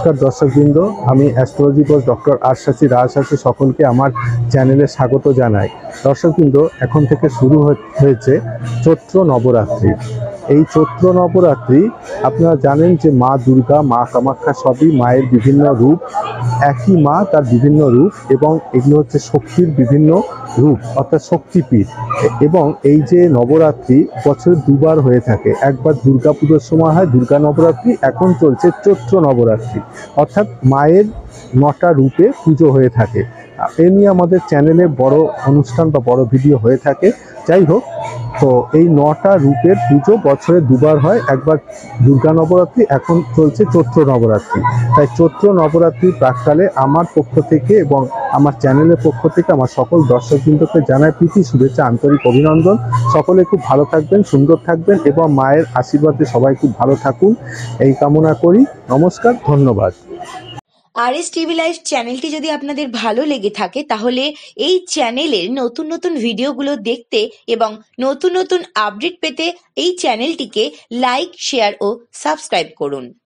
নমস্কার দর্শকবৃন্দ, আমি অ্যাস্ট্রোলজি কোচ ডক্টর আশ্বাসী রাজশাসী সকলকে আমার চ্যানেলে স্বাগত জানাই। দর্শকবৃন্দ, এখন থেকে শুরু হয়েছে চৈত্র নবরাত্রি। এই চৈত্র নবরাত্রি আপনারা জানেন যে মা দুর্গা, মা কামাখ্যা সবই মায়ের বিভিন্ন রূপ। একই মা, তার বিভিন্ন রূপ, এবং এগুলো হচ্ছে শক্তির বিভিন্ন রূপ, অর্থাৎ শক্তিপীঠ। এবং এই যে নবরাত্রি বছরে দুবার হয়ে থাকে, একবার দুর্গা পুজোর সময় হয় দুর্গা নবরাত্রি, এখন চলছে চৈত্র নবরাত্রি, অর্থাৎ মায়ের 9টা রূপে পুজো হয়ে থাকে। এ নিয়ে আমাদের চ্যানেলে বড় অনুষ্ঠান বা বড় ভিডিও হয়ে থাকে। যাই হোক, তো এই 9টা রূপের পুজো বছরে দুবার হয়, একবার দুর্গা নবরাত্রি, এখন চলছে চৈত্র নবরাত্রি। তাই চৈত্র নবরাত্রির প্রাক্কালে আমার পক্ষ থেকে এবং আমার চ্যানেলের পক্ষ থেকে আমার সকল দর্শকবৃন্দকে জানাই প্রীতি শুভেচ্ছা, আন্তরিক অভিনন্দন। সকলে খুব ভালো থাকবেন, সুন্দর থাকবেন এবং মায়ের আশীর্বাদে সবাই খুব ভালো থাকুন, এই কামনা করি। নমস্কার, ধন্যবাদ। RS টিভি লাইভ চ্যানেলটি যদি আপনাদের ভালো লেগে থাকে তাহলে এই চ্যানেলের নতুন নতুন ভিডিওগুলো দেখতে এবং নতুন নতুন আপডেট পেতে এই চ্যানেলটিকে লাইক, শেয়ার ও সাবস্ক্রাইব করুন।